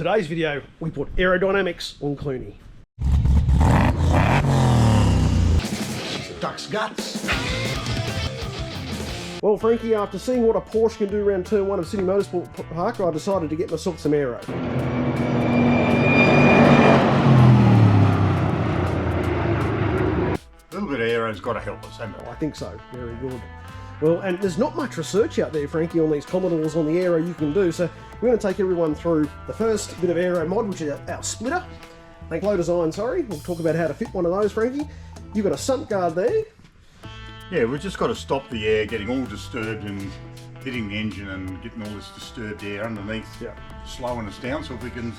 today's video, we put aerodynamics on Clunie. Duck's guts. Well, Frankie, after seeing what a Porsche can do around turn 1 of Sydney Motorsport Park, I decided to get myself some Aero. A little bit of Aero's got to help us, hasn't it? I think so. Very good. Well, and there's not much research out there, Frankie, on these Commodores on the Aero you can do, so we're going to take everyone through the first bit of Aero mod, which is our splitter. Thank Low Design, sorry. We'll talk about how to fit one of those, Frankie. You've got a sump guard there. Yeah, we've just got to stop the air getting all disturbed and hitting the engine and getting all this disturbed air underneath, slowing us down. So if we can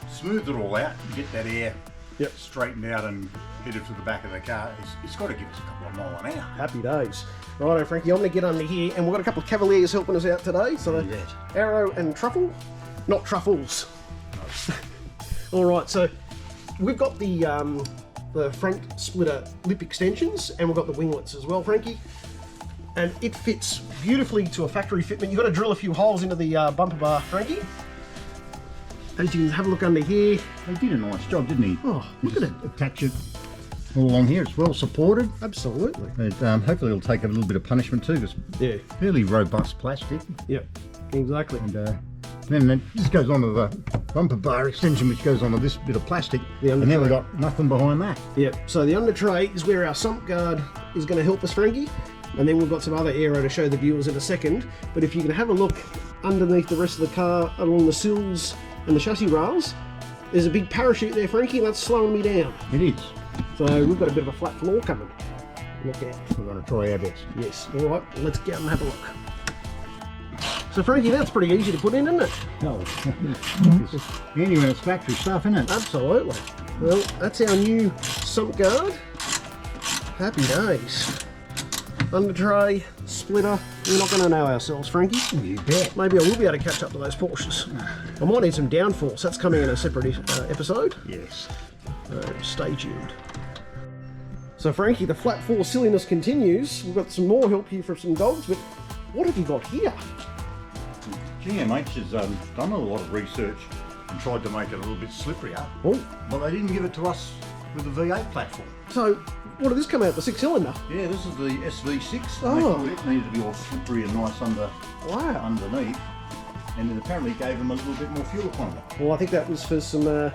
smooth it all out and get that air straightened out and headed to the back of the car, it's got to give us a couple of mile an hour. Happy days. Righto, Frankie, I'm going to get under here, and we've got a couple of Cavaliers helping us out today. So Aero and Truffle, not Truffles. No. All right, so we've got the front splitter lip extensions, and we've got the winglets as well, Frankie. And it fits beautifully to a factory fitment. You've got to drill a few holes into the bumper bar, Frankie. As you can have a look under here. He did a nice job, didn't he? Oh, look at it. Attach it all along here. It's well supported. Absolutely. It, hopefully it'll take a little bit of punishment too. It's fairly robust plastic. Yep, exactly. And then this goes onto the bumper bar extension, which goes onto this bit of plastic, and then we've got nothing behind that. Yep, so the under tray is where our sump guard is going to help us, Frankie, and then we've got some other Aero to show the viewers in a second. But if you can have a look underneath the rest of the car along the sills and the chassis rails, there's a big parachute there, Frankie, and that's slowing me down. It is. So we've got a bit of a flat floor coming. Look out. We're going to try our best. Yes, all right, let's get out and have a look. So Frankie, that's pretty easy to put in, isn't it? No. Anyway, it's factory stuff, isn't it? Absolutely. Well, that's our new sump guard. Happy days. Under tray, splitter. We're not going to know ourselves, Frankie. You bet. Maybe I will be able to catch up to those Porsches. I might need some Downforce. That's coming in a separate episode. Yes. Stay tuned. So Frankie, the flat floor silliness continues. We've got some more help here from some dogs, but what have you got here? GMH has done a lot of research and tried to make it a little bit slipperier. Oh. But they didn't give it to us with the V8 platform. So, what did this come out, the 6-cylinder? Yeah, this is the SV6. Oh. They thought it needed to be all slippery and nice underneath. And it apparently gave them a little bit more fuel economy. Well, I think that was for some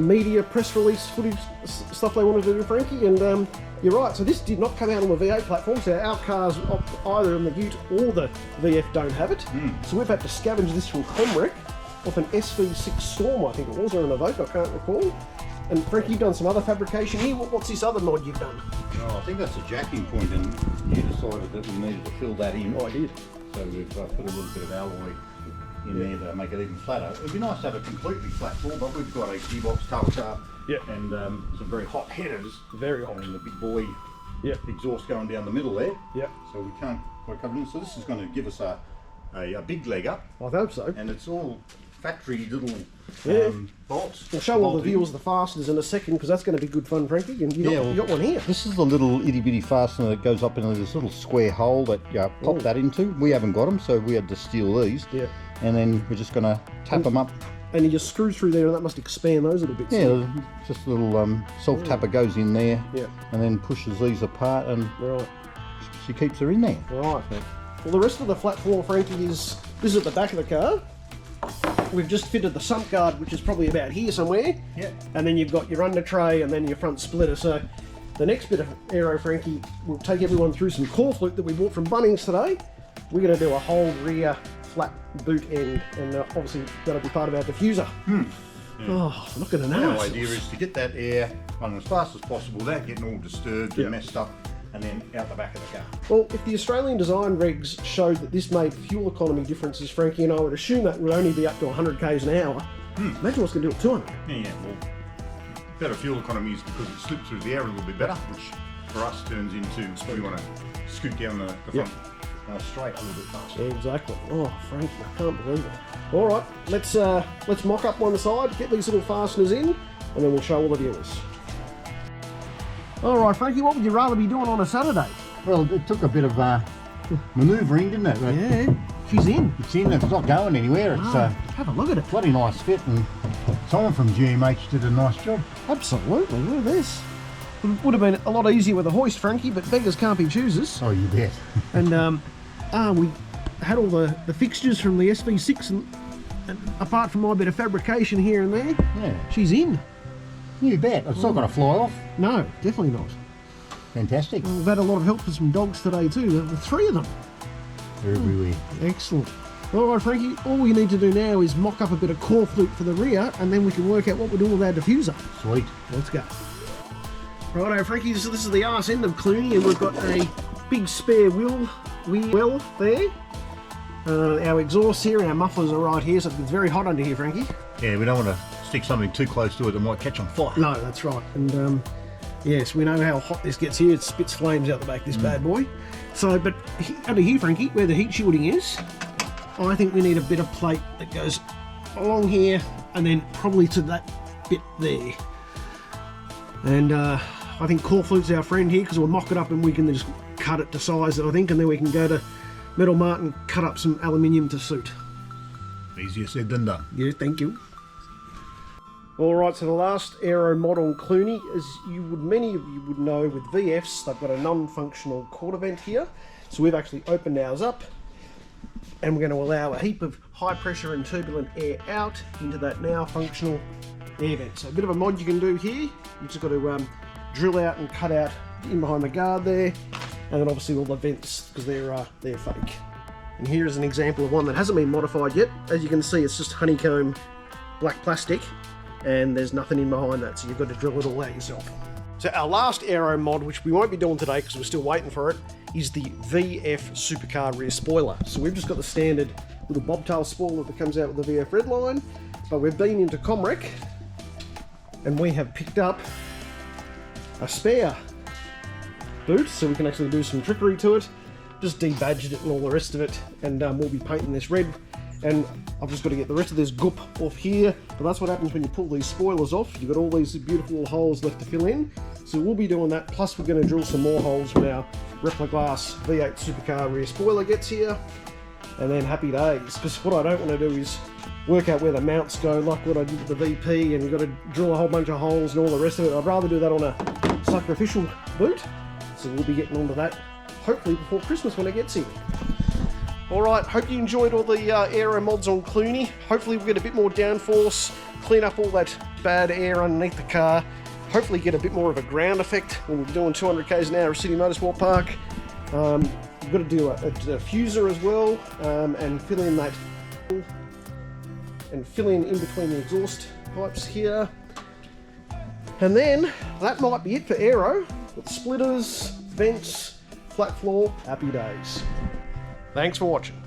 media press release footage stuff they wanted to do, Frankie, and you're right, so this did not come out on the V8 platform, so our cars either in the Ute or the VF don't have it. So we've had to scavenge this from Comrec off an SV6 Storm, I think it was, or an Evoque, I can't recall. And Frankie, you've done some other fabrication here. What's this other mod you've done? Oh, I think that's a jacking point, and you decided that we needed to fill that in. Oh, I did. So we've put a little bit of alloy in there to make it even flatter. It'd be nice to have a completely flat floor, but we've got a gearbox tail shaft and some very hot headers. Very hot. And the big boy exhaust going down the middle there. Yep. So we can't quite cover it in. So this is going to give us a big leg up. I hope so. And it's all factory little bolts. We'll show all the viewers the fasteners in a second, because that's going to be good fun, Frankie. And you got one here. This is the little itty bitty fastener that goes up into this little square hole that you pop that into. We haven't got them, so we had to steal these. Yeah. And then we're just going to tap them up. And you just screw through there, and that must expand those little bits. Yeah, just a little self-tapper goes in there, and then pushes these apart, and she keeps her in there. Right. Well, the rest of the flat floor, Frankie, this is at the back of the car. We've just fitted the sump guard, which is probably about here somewhere. Yeah. And then you've got your under tray and then your front splitter. So the next bit of Aero, Frankie, we'll take everyone through some core flute that we bought from Bunnings today. We're going to do a whole rear flat boot end, and obviously that'll be part of our diffuser. Oh, not going to know. Our idea is to get that air running as fast as possible without getting all disturbed and messed up, and then out the back of the car. Well, if the Australian design regs showed that this made fuel economy differences, Frankie, and I would assume that would only be up to 100 k's an hour, imagine what's going to do at 200. Yeah, well, better fuel economy is because it slips through the air a little bit better, which for us turns into we want to scoot down the front straight a little bit faster. Yeah, exactly. Oh, Frankie, I can't believe it. All right, let's mock up one side, get these little fasteners in, and then we'll show all the viewers. All right, Frankie, what would you rather be doing on a Saturday? Well, it took a bit of manoeuvring, didn't it? Yeah. She's in. It's in, it's not going anywhere. It's have a look at it. bloody nice fit, and someone from GMH did a nice job. Absolutely, look at this. It would have been a lot easier with a hoist, Frankie, but beggars can't be choosers. Oh, you bet. And we had all the fixtures from the SV6, and apart from my bit of fabrication here and there, Yeah. she's in. You bet. It's not going to fly off. No, definitely not. Fantastic. We've had a lot of help with some dogs today too, the three of them. They're everywhere. Excellent. All right, Frankie, all we need to do now is mock up a bit of core flute for the rear, and then we can work out what we're doing with our diffuser. Sweet. Let's go. Righto, Frankie, so this is the arse end of Clunie, and we've got a big spare wheel there. Our exhaust here, our mufflers are right here, so it's very hot under here, Frankie. Yeah, we don't want to stick something too close to it that might catch on fire. No, that's right. And yes, we know how hot this gets here. It spits flames out the back, this bad boy. So, but under here, Frankie, where the heat shielding is, I think we need a bit of plate that goes along here and then probably to that bit there. And I think core flute's our friend here because we'll mock it up and we can just cut it to size, I think, and then we can go to Metal Mart and cut up some aluminium to suit. Easier said than done. Yeah, thank you. Alright, so the last Aero mod on Clunie, as many of you would know with VFs, they've got a non-functional quarter vent here. So we've actually opened ours up, and we're going to allow a heap of high pressure and turbulent air out into that now functional air vent. So a bit of a mod you can do here. You've just got to drill out and cut out in behind the guard there, and then obviously all the vents, because they're fake. And here is an example of one that hasn't been modified yet. As you can see, it's just honeycomb black plastic, and there's nothing in behind that, so you've got to drill it all out yourself. So our last Aero mod, which we won't be doing today because we're still waiting for it, is the VF supercar rear spoiler. So we've just got the standard little bobtail spoiler that comes out with the VF Redline, but we've been into Comrec and we have picked up a spare boot, so we can actually do some trickery to it, just debadged it and all the rest of it, and we'll be painting this red. And I've just got to get the rest of this goop off here, but that's what happens when you pull these spoilers off. You've got all these beautiful little holes left to fill in, so we'll be doing that, plus we're going to drill some more holes when our Repliglass V8 supercar rear spoiler gets here, and then happy days. Because what I don't want to do is work out where the mounts go like what I did with the VP, and you've got to drill a whole bunch of holes and all the rest of it. I'd rather do that on a sacrificial boot, so we'll be getting onto that hopefully before Christmas when it gets here. Alright, hope you enjoyed all the Aero mods on Clunie. Hopefully we'll get a bit more downforce, clean up all that bad air underneath the car, hopefully get a bit more of a ground effect when we're doing 200 k's an hour at City Motorsport Park. We've got to do a diffuser as well, and fill in that, and fill in between the exhaust pipes here. And then that might be it for Aero. With splitters, vents, flat floor, happy days. Thanks for watching.